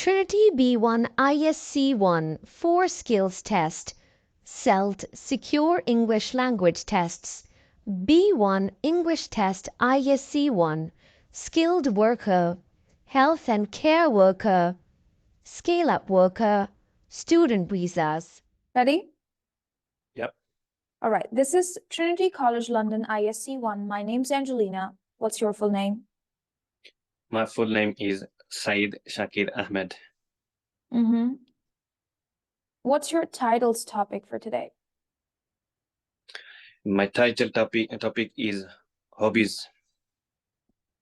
Trinity B1 ISE-1 4 Skills Test, SELT Secure English Language Tests, B1 English Test ISE-1 Skilled Worker, Health and Care Worker, Scale-Up Worker, Student Visas. Ready? Yep. All right. This is Trinity College London ISE-1. My name's Angelina. What's your full name? My full name is Saeed Shakir Ahmed. What's your titles topic for today? My title topic is hobbies.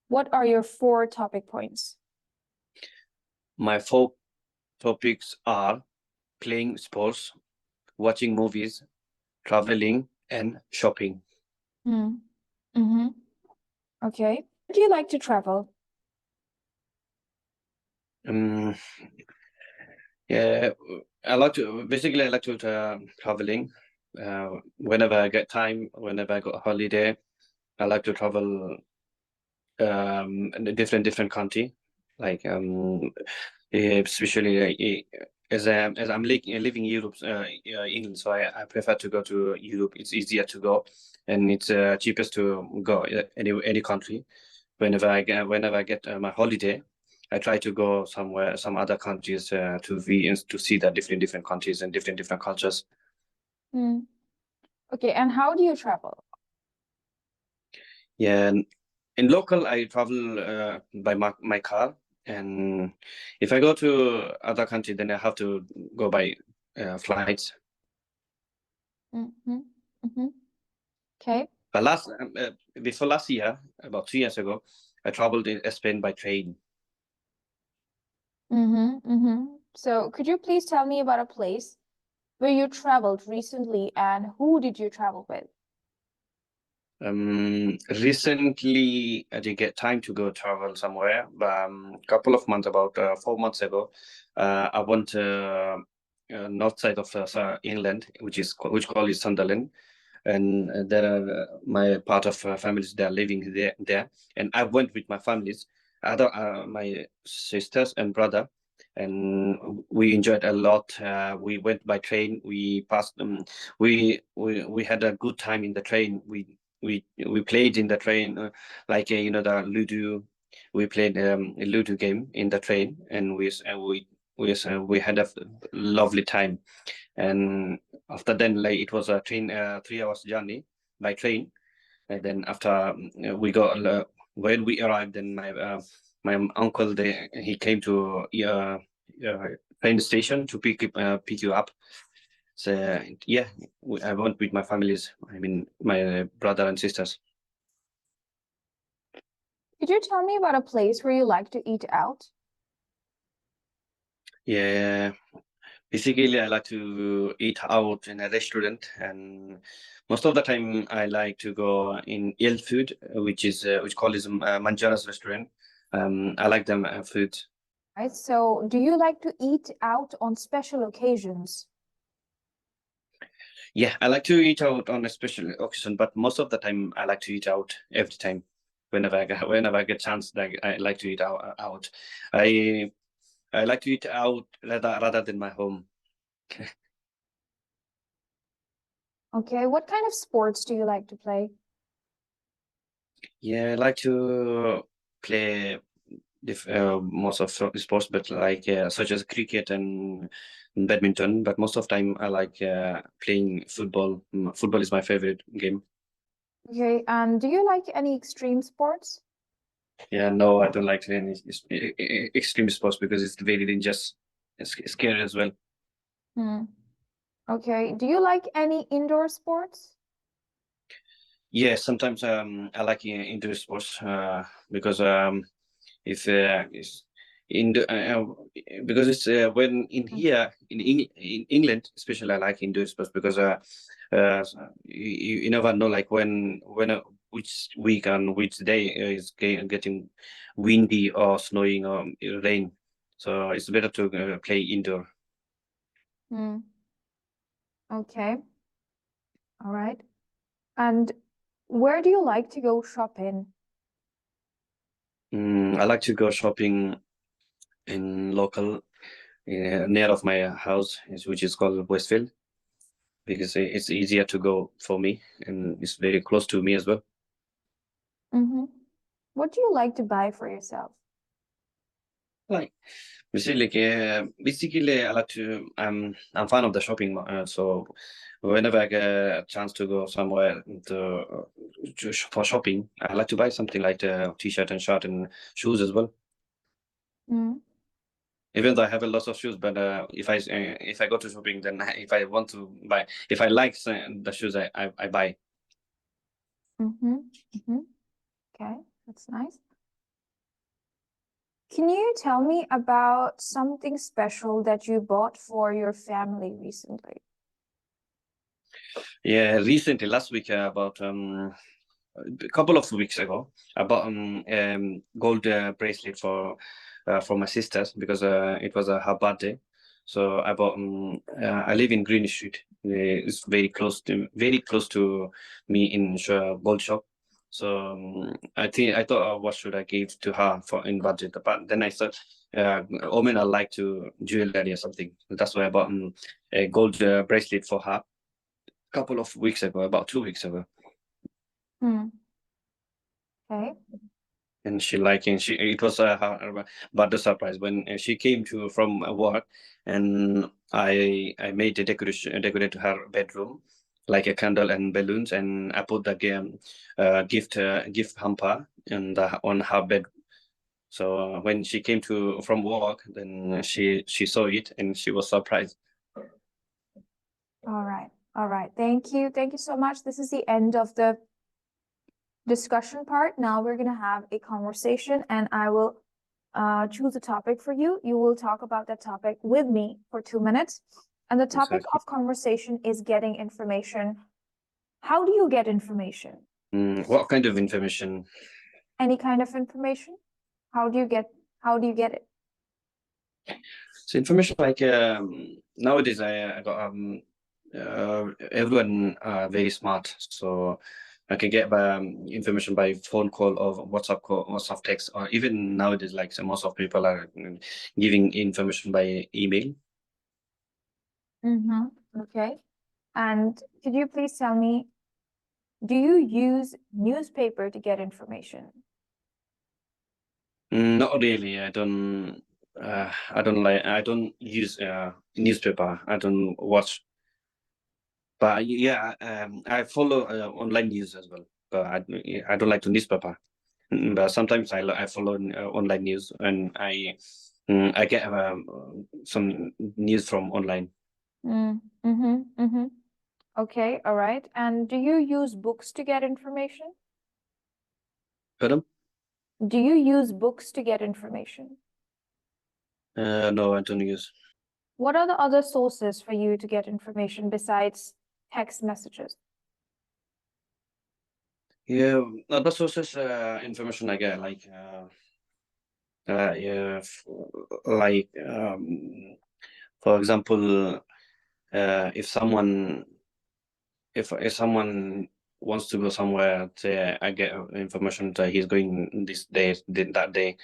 What are your 4 topic points? My 4 topics are playing sports, watching movies, traveling, and shopping. Okay. Where do you like to travel? Yeah, I like to traveling. Whenever I get time, whenever I got a holiday, I like to travel in a different country, like especially as I'm living in Europe, England, so I prefer to go to Europe. It's easier to go, and it's cheapest to go any country. Whenever I get my holiday, I try to go some other countries to see the different countries and different cultures. Okay, and how do you travel? Yeah, in local I travel by my car, and if I go to other country, then I have to go by flights. Okay. But before last year, about 2 years ago, I traveled in Spain by train. So could you please tell me about a place where you traveled recently and who did you travel with? Recently, I didn't get time to go travel somewhere, but a couple of months, about 4 months ago, I went to north side of England, which called Sunderland, and there are my part of families that are living there, and I went with my families, my sisters and brother, and we enjoyed a lot. We went by train. We passed. We had a good time in the train. We played in the train, like the Ludo. We played a Ludo game in the train, and we had a lovely time. And after then, like, it was a 3 hours journey by train. And then after we got when we arrived, then my uncle he came to train station to pick you up. So yeah, I went with my families. I mean, my brother and sisters. Could you tell me about a place where you like to eat out? Yeah, basically I like to eat out in a restaurant, and most of the time I like to go in ill food, which called Manjara's restaurant. I like them food. Right. So do you like to eat out on special occasions? Yeah, I like to eat out on a special occasion, but most of the time I like to eat out every time. Whenever I get chance, like, I like to eat out. I like to eat out rather than my home. Okay. What kind of sports do you like to play? Yeah, I like to play most of sports, but like such as cricket and badminton. But most of the time I like playing football. Football is my favorite game. Okay. And do you like any extreme sports? Yeah, no, I don't like any extreme sports because it's very dangerous. It's scary as well. Okay. Do you like any indoor sports? Yeah, sometimes I like indoor sports because if it's in the, because it's when in here in England especially, I like indoor sports because you never know, like when which week and which day is getting windy or snowing or rain, so it's better to play indoor. Okay. All right. And where do you like to go shopping? I like to go shopping in local near of my house, which is called Westfield, because it's easier to go for me and it's very close to me as well. What do you like to buy for yourself? Like basically, I like to. I'm fan of the shopping, so whenever I get a chance to go somewhere for shopping, I like to buy something like a t-shirt and shirt and shoes as well. Even though I have a lot of shoes, but if I go to shopping, then if I want to buy, if I like the shoes, I buy. Okay, that's nice. Can you tell me about something special that you bought for your family recently? Yeah, recently, last week, about a couple of weeks ago, I bought gold bracelet for my sisters because it was her birthday. So I bought. I live in Green Street. It's very close to me in gold shop. So I thought, what should I give to her for in budget? But then I thought, women I like to jewelry or something. That's why I bought a gold bracelet for her. Couple of weeks ago, about 2 weeks ago. Okay. And she liked it. It was her birthday surprise when she came from work, and I made a decorate her bedroom like a candle and balloons, and I put the gift hamper on her bed. So when she came from work, then she saw it and she was surprised. All right. Thank you so much. This is the end of the discussion part. Now we're gonna have a conversation, and I will choose a topic for you. You will talk about that topic with me for 2 minutes. And the topic of conversation is getting information. How do you get information? What kind of information? Any kind of information. How do you get it? So information like nowadays, I got everyone very smart, so I can get information by phone call or WhatsApp text, or even nowadays, like most of people are giving information by email. Okay. And could you please tell me, do you use newspaper to get information? Not really. I don't use newspaper. I don't watch. But yeah, I follow online news as well. But I don't like to newspaper. But sometimes I follow online news, and I get some news from online. Okay, all right. And do you use books to get information? Pardon? Do you use books to get information? No, I don't use. What are the other sources for you to get information besides text messages? Yeah, other sources information I get like for example, if someone wants to go somewhere, I get information that he's going this day, that day,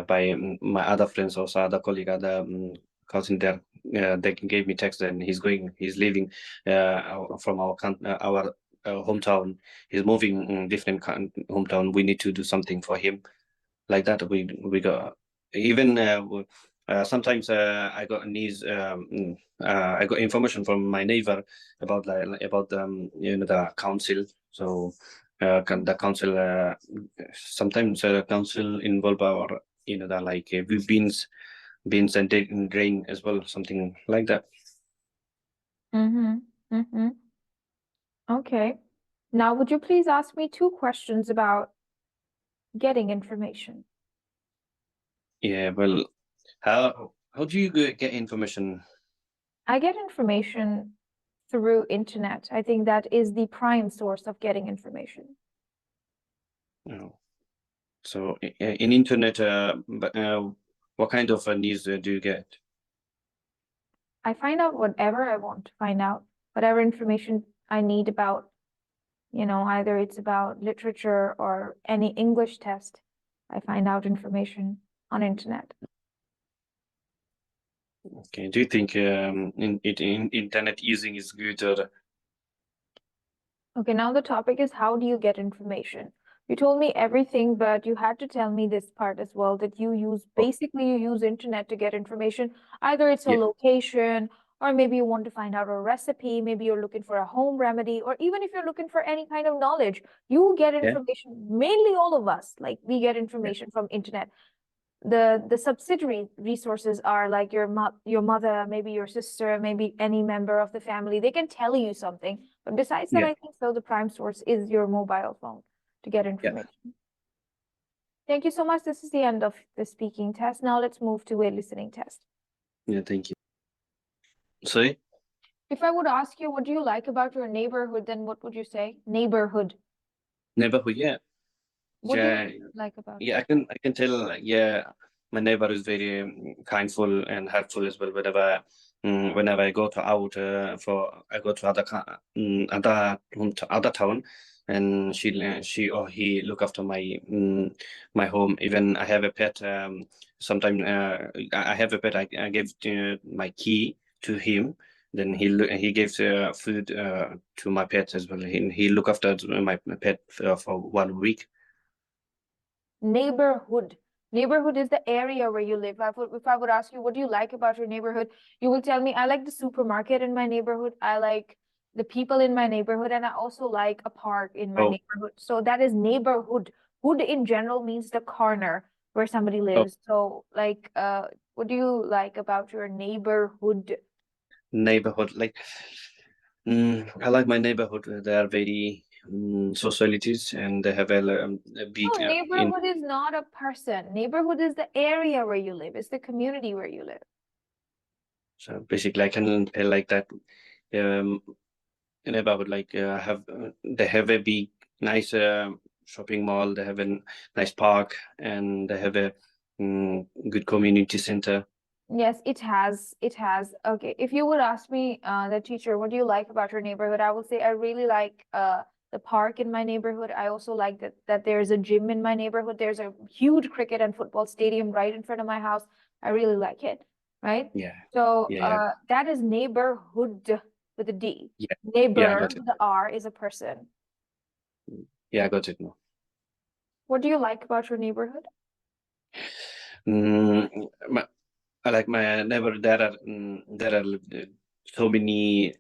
by my other friends or other colleague, other cousin there. They gave me text, and he's leaving from our hometown. He's moving different hometown. We need to do something for him, like that. We got even sometimes I got news. I got information from my neighbor about the council. So the council sometimes council involve our the like beans and grain as well, something like that. Okay. Now, would you please ask me 2 questions about getting information? Yeah, well, how do you get information? I get information through internet. I think that is the prime source of getting information. So in internet, what kind of news do you get? I find out whatever I want to find out, whatever information I need about, either it's about literature or any English test. I find out information on internet. Okay. Do you think in internet using is good or? Okay, now the topic is how do you get information? You told me everything, but you had to tell me this part as well, that you use, basically you use internet to get information. Either it's a Yeah. location, or maybe you want to find out a recipe, maybe you're looking for a home remedy, or even if you're looking for any kind of knowledge, you get Yeah. information, mainly all of us, like we get information from internet. The subsidiary resources are like your mother, maybe your sister, maybe any member of the family. They can tell you something. But besides that, Yeah. I think so the prime source is your mobile phone to get Yeah. information. Thank you so much. This is the end of the speaking test. Now let's move to a listening test. Yeah. Thank you. Sorry. If I would ask you, what do you like about your neighborhood, then what would you say? Neighborhood. Neighborhood. Yeah. What do Yeah. you like about it? Yeah. I can tell. Yeah. My neighbor is very kindful and helpful as well. Whenever I go to out I go to other town, and she or he look after my home. Even I have a pet. Sometimes I have a pet. I give my key to him. Then he gives food to my pet as well. He look after my pet for 1 week. Neighborhood. Neighborhood is the area where you live. If I would ask you, what do you like about your neighborhood? You will tell me, I like the supermarket in my neighborhood. I like the people in my neighborhood, and I also like a park in my Oh, neighborhood. So that is neighborhood. Hood in general means the corner where somebody oh, lives. So like, what do you like about your neighborhood? neighborhood. I like my neighborhood. They are very socialities, and they have a big No, in neighborhood is not a person. Neighborhood is the area where you live. It's the community where you live. so basically I can tell like that. Um, neighborhood they have a big nice shopping mall. They have a nice park, and they have a good community center. Yes, it has. It has. Okay. If you would ask me, the teacher, what do you like about your neighborhood? I will say I really like the park in my neighborhood. I also like that there's a gym in my neighborhood. There's a huge cricket and football stadium right in front of my house. I really like it, right? Yeah, So yeah, that is neighborhood with a D. yeah, yeah. I Neighbor got it. with the R is a person. Yeah, I got it now. What do you like about your neighborhood? Mm, I like my neighbor. There are so many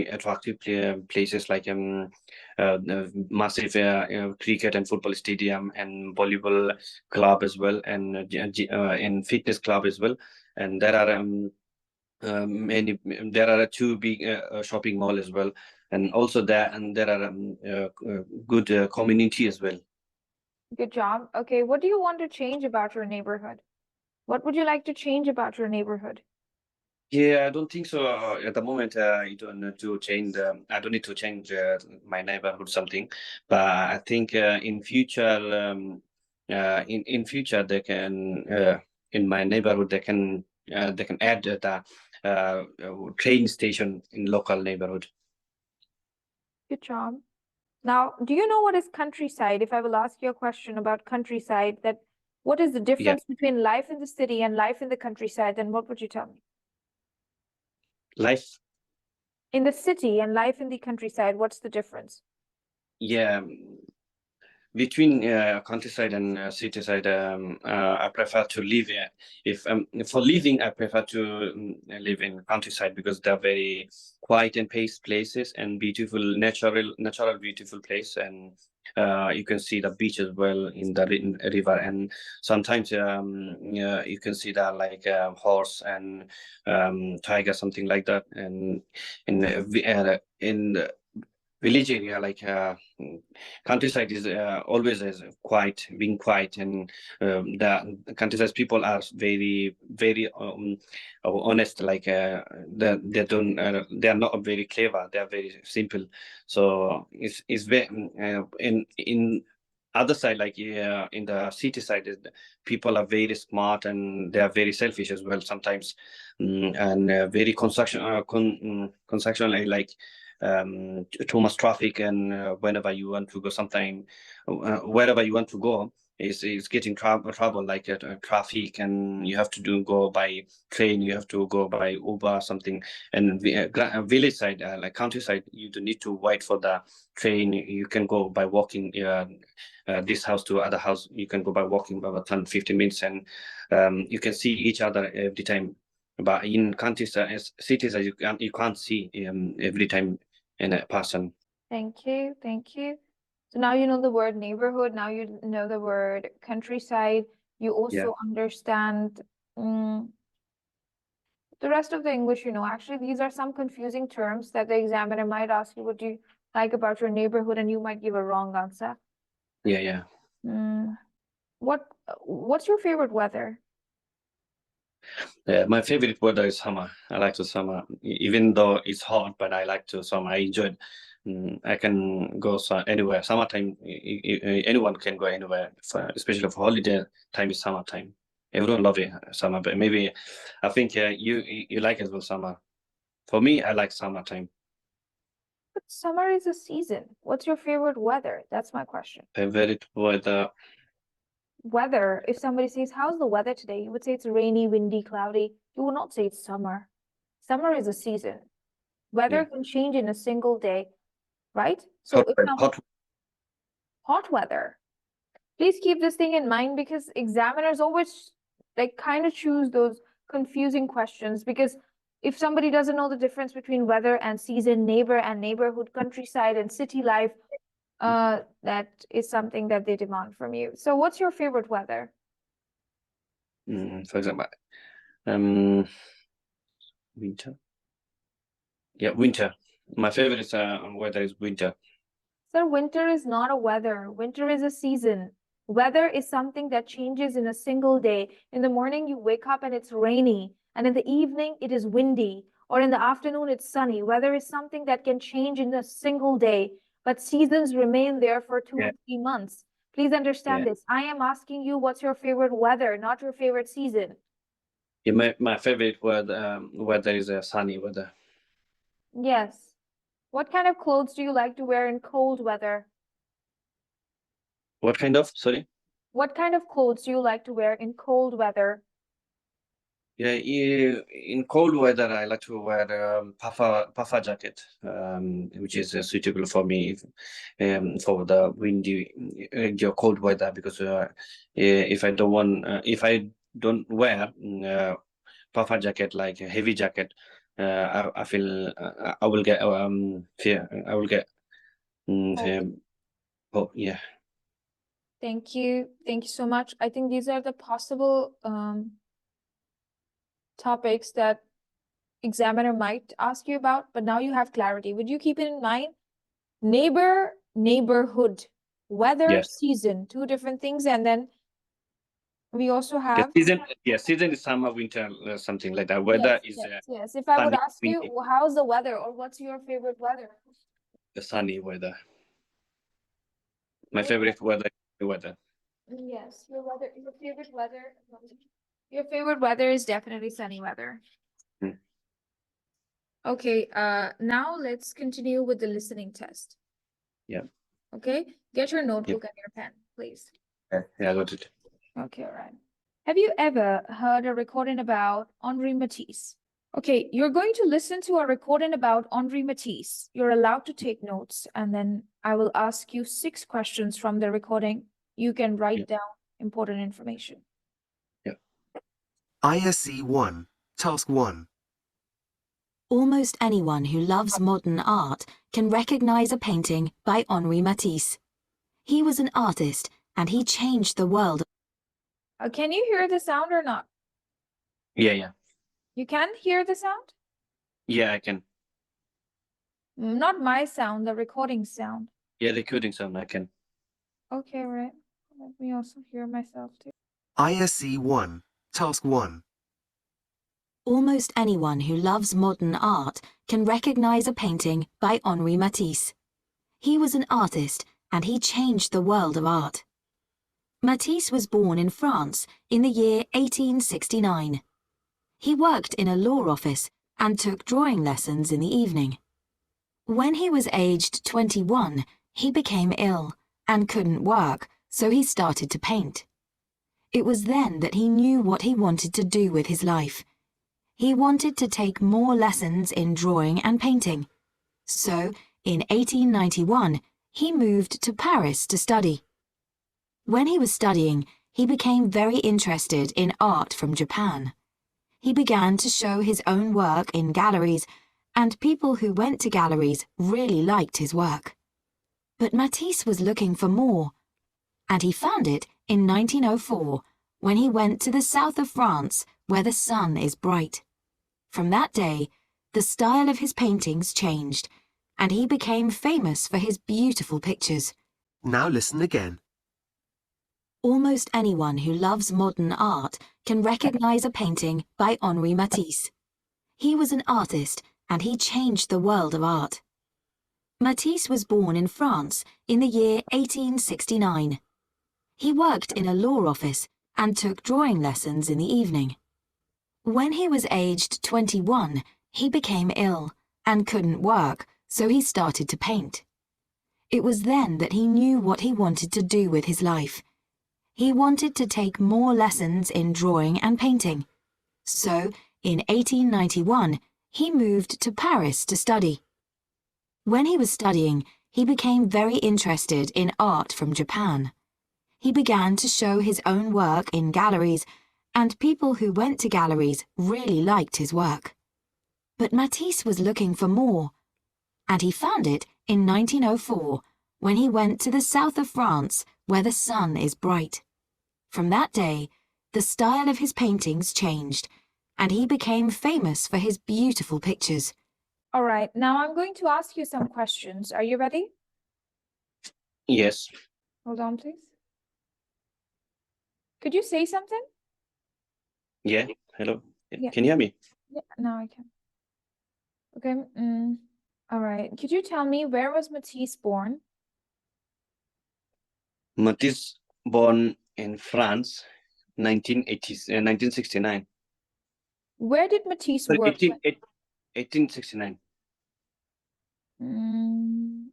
attractive places like massive cricket and football stadium, and volleyball club as well, and fitness club as well. And there are two big shopping mall as well, and also there are good community as well. Good job. Okay, what do you want to change about your neighborhood? What would you like to change about your neighborhood? Yeah, I don't think so. At the moment, I don't need to change. I don't need to change my neighborhood something, but I think in future they can in my neighborhood they can add the train station in local neighborhood. Good job. Now, do you know what is countryside? If I will ask you a question about countryside, that what is the Yeah, difference between life in the city and life in the countryside, then what would you tell me? life. In the city and life in the countryside, what's the difference? Yeah, between countryside and city side, I prefer to live. If for living, I prefer to live in countryside because they're very quiet and paced places, and beautiful, natural, beautiful place. And you can see the beach as well in the river, and sometimes yeah, you can see that like horse and tiger, something like that. And in the village area, like countryside is always as quiet, being quiet, and the countryside people are very honest. Like they are not very clever. They are very simple. So it's very in other side, like in the city side, people are very smart, and they are very selfish as well sometimes, and very construction like too much traffic, and whenever you want to go sometime wherever you want to go, is getting trouble like traffic, and you have to go by train, you have to go by Uber something. And village side, like countryside, you don't need to wait for the train. You can go by walking. This house to other house, you can go by walking about 10-15 minutes, and you can see each other every time. But in countries, cities, you can't see every time in a person. Thank you. Thank you. So now you know the word neighborhood. Now you know the word countryside. You also understand the rest of the English, Actually, these are some confusing terms that the examiner might ask you, what do you like about your neighborhood? And you might give a wrong answer. Yeah. What's your favorite weather? My favorite weather is summer. I like the summer, even though it's hot, but I like the summer. I enjoy it. I can go anywhere. Summertime, anyone can go anywhere, especially for holiday time is summertime. Everyone love it, summer, but maybe I think you like as well summer. For me, I like summertime. But summer is a season. What's your favorite weather? That's my question. Favorite weather. Weather, if somebody says, how's the weather today? You would say it's rainy, windy, cloudy. You will not say it's summer. Summer is a season. Weather can change in a single day, right? So hot weather. Please keep this thing in mind, because examiners always kind of choose those confusing questions, because if somebody doesn't know the difference between weather and season, neighbor and neighborhood, countryside and city life, that is something that they demand from you. So what's your favorite weather? For example, winter. Yeah, winter. My favorite weather is winter. Sir, winter is not a weather. Winter is a season. Weather is something that changes in a single day. In the morning, you wake up and it's rainy, and in the evening, it is windy, or in the afternoon, it's sunny. Weather is something that can change in a single day, but seasons remain there for 2 or 3 months. Please understand this. I am asking you, what's your favorite weather, not your favorite season. Yeah, my favorite weather is sunny weather. Yes. What kind of clothes do you like to wear in cold weather? What kind of? Sorry? What kind of clothes do you like to wear in cold weather? Yeah, in cold weather, I like to wear puffer jacket, which is suitable for me for the windy, cold weather. Because if I don't wear puffer jacket, like a heavy jacket, I feel I will get fear. I will get yeah. Thank you. Thank you so much. I think these are the possible topics that examiner might ask you about, but now you have clarity. Would you keep it in mind? Neighbor, neighborhood, weather, season, 2 different things. And then we also have season is summer, winter, something like that. Weather is yes. If I would ask you, how's the weather, or what's your favorite weather? The sunny weather. My favorite weather is the weather. Yes, your favorite weather is definitely sunny weather. Okay, now let's continue with the listening test. Yeah. Okay, get your notebook and your pen, please. Yeah, I got it. Okay, all right. Have you ever heard a recording about Henri Matisse? Okay, you're going to listen to a recording about Henri Matisse. You're allowed to take notes, and then I will ask you 6 questions from the recording. You can write down important information. Yeah. ISE-1, Task 1. Almost anyone who loves modern art can recognize a painting by Henri Matisse. He was an artist, and he changed the world. Can you hear the sound or not? Yeah. You can hear the sound? Yeah, I can. Not my sound, the recording sound. Yeah, the recording sound, I can. Okay, right. Let me also hear myself too. ISE-1, Task 1. Almost anyone who loves modern art can recognize a painting by Henri Matisse. He was an artist, and he changed the world of art. Matisse was born in France in the year 1869. He worked in a law office and took drawing lessons in the evening. When he was aged 21, he became ill and couldn't work, so he started to paint. It was then that he knew what he wanted to do with his life. He wanted to take more lessons in drawing and painting. So, in 1891, he moved to Paris to study. When he was studying, he became very interested in art from Japan. He began to show his own work in galleries, and people who went to galleries really liked his work. But Matisse was looking for more, and he found it in 1904 when he went to the south of France where the sun is bright. From that day, the style of his paintings changed, and he became famous for his beautiful pictures. Now listen again. Almost anyone who loves modern art can recognize a painting by Henri Matisse. He was an artist, and he changed the world of art. Matisse was born in France in the year 1869. He worked in a law office and took drawing lessons in the evening. When he was aged 21, he became ill and couldn't work, so he started to paint. It was then that he knew what he wanted to do with his life. He wanted to take more lessons in drawing and painting. So, in 1891, he moved to Paris to study. When he was studying, he became very interested in art from Japan. He began to show his own work in galleries, and people who went to galleries really liked his work. But Matisse was looking for more, and he found it in 1904 when he went to the south of France where the sun is bright. From that day, the style of his paintings changed, and he became famous for his beautiful pictures. All right, now I'm going to ask you some questions. Are you ready? Yes. Hold on, please. Could you say something? Yeah. Hello. Yeah. Can you hear me? Yeah, now I can. Okay. All right. Could you tell me where was Matisse born? Matisse born in France, 1969. Where did Matisse Sorry, work? 1869. No,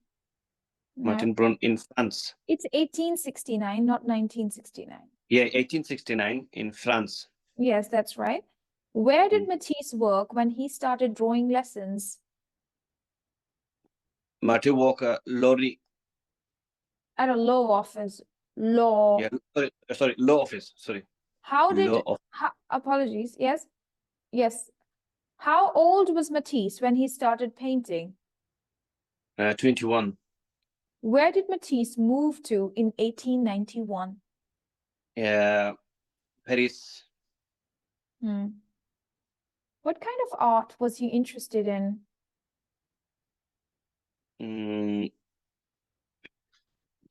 Martin born in France. it's 1869, not 1969. Yeah, 1869 in France. Yes, that's right. Where did Matisse work when he started drawing lessons? Martin Walker, Lorry. At a law office. Law. Yeah, sorry, law office. Sorry. How did, Law of apologies, yes? Yes. How old was Matisse when he started painting? 21. Where did Matisse move to in 1891? Paris. What kind of art was he interested in?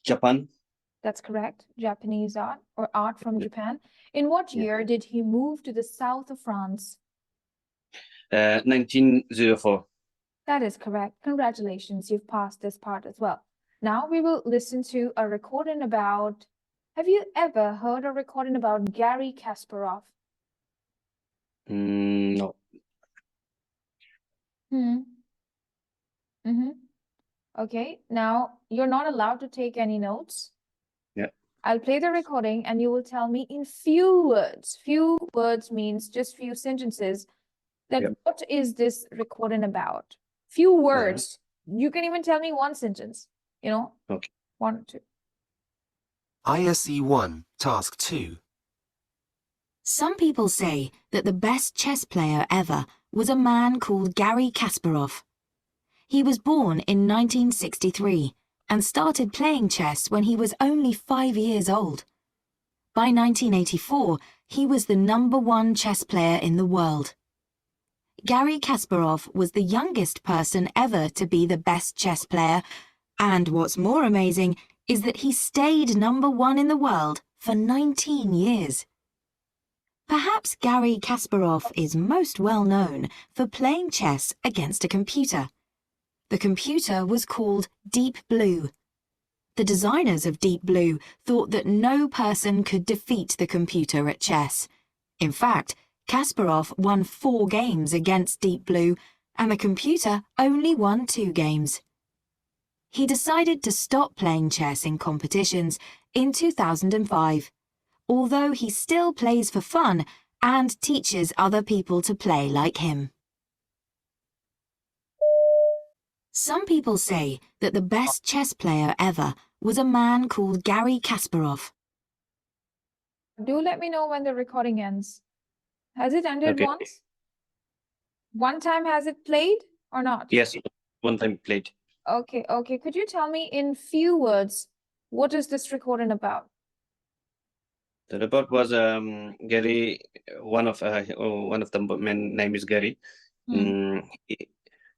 Japan. That's correct. Japanese art or art from Japan. In what year did he move to the south of France? 1904. That is correct. Congratulations, you've passed this part as well. Now we will listen to a recording about, have you ever heard a recording about Garry Kasparov? No. Okay, now you're not allowed to take any notes. Yeah. I'll play the recording and you will tell me in few words. Few words means just few sentences. That what is this recording about? Few words. You can even tell me one sentence, you know? Okay. 1 or 2. ISE-1, Task 2. Some people say that the best chess player ever was a man called Garry Kasparov. He was born in 1963 and started playing chess when he was only 5 years old. By 1984, he was the #1 chess player in the world. Garry Kasparov was the youngest person ever to be the best chess player, and what's more amazing is that he stayed #1 in the world for 19 years. Perhaps Garry Kasparov is most well known for playing chess against a computer. The computer was called Deep Blue. The designers of Deep Blue thought that no person could defeat the computer at chess. In fact, Kasparov won 4 games against Deep Blue, and the computer only won 2 games. He decided to stop playing chess in competitions in 2005, although he still plays for fun and teaches other people to play like him. Some people say that the best chess player ever was a man called Garry Kasparov. Do let me know when the recording ends. Has it ended Okay. once? One time has it played or not? Yes, one time played. Okay, okay. Could you tell me in few words, what is this recording about? The report was Gary. One of the men name is Gary.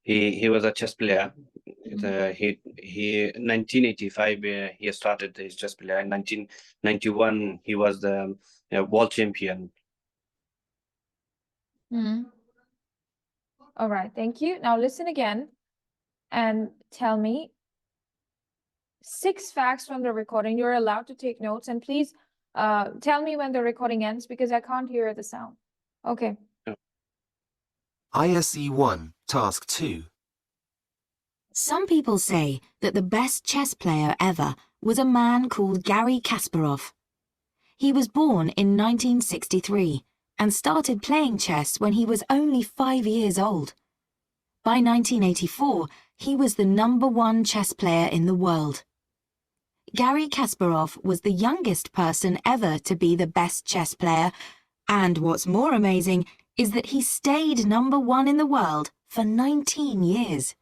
He was a chess player. He 1985 he started his chess player. In 1991 he was the world champion. All right, thank you. Now listen again and tell me 6 facts from the recording. You're allowed to take notes, and please tell me when the recording ends because I can't hear the sound. Okay. ISE-1, Task 2. Some people say that the best chess player ever was a man called Garry Kasparov. He was born in 1963 and started playing chess when he was only 5 years old. By 1984, he was the #1 chess player in the world. Garry Kasparov was the youngest person ever to be the best chess player, and what's more amazing is that he stayed #1 in the world for 19 years.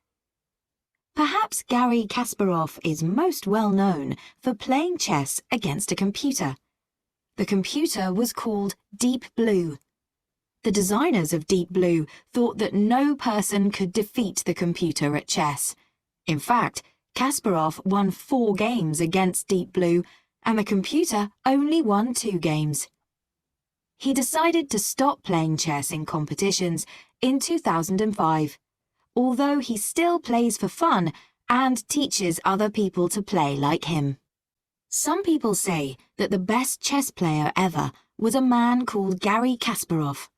Perhaps Garry Kasparov is most well known for playing chess against a computer. The computer was called Deep Blue. The designers of Deep Blue thought that no person could defeat the computer at chess. In fact, Kasparov won 4 games against Deep Blue, and the computer only won 2 games. He decided to stop playing chess in competitions in 2005, although he still plays for fun and teaches other people to play like him. Some people say that the best chess player ever was a man called Garry Kasparov.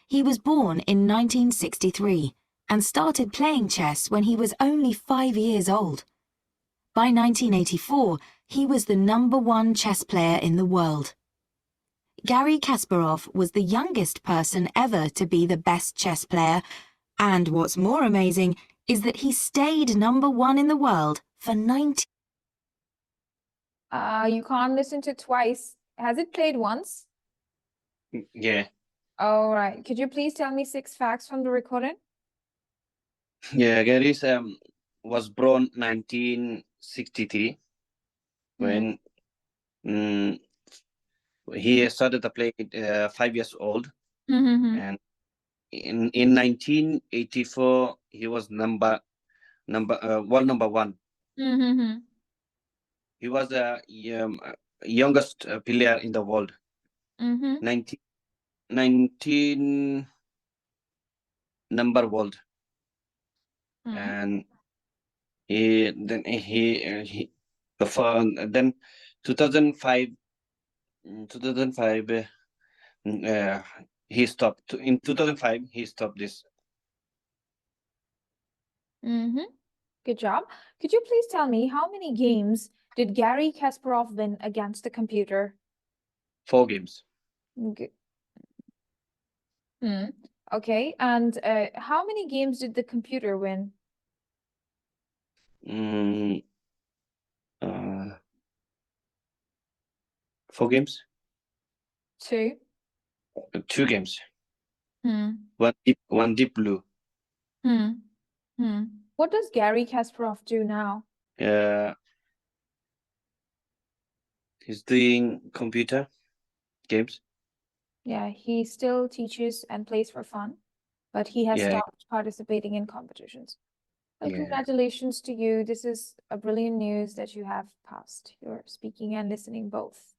He was born in 1963 and started playing chess when he was only 5 years old. By 1984, he was the #1 chess player in the world. Garry Kasparov was the youngest person ever to be the best chess player, and what's more amazing is that he stayed #1 in the world for 19. You can't listen to it twice. Has it played once? Yeah. All right. Could you please tell me 6 facts from the recording? Yeah, Gary was born 1963 when he started to play 5 years old, and in 1984 he was world #1. He was the youngest player in the world. 19 number world, and then 2005 he stopped. In 2005 he stopped this. Good job. Could you please tell me how many games did Garry Kasparov win against the computer? 4 games. Okay, and how many games did the computer win? 4 games. 2. 2 games. One deep blue. What does Garry Kasparov do now? He's doing computer games. Yeah, he still teaches and plays for fun, but he has stopped participating in competitions. Well, congratulations to you. This is a brilliant news that you have passed your speaking and listening both.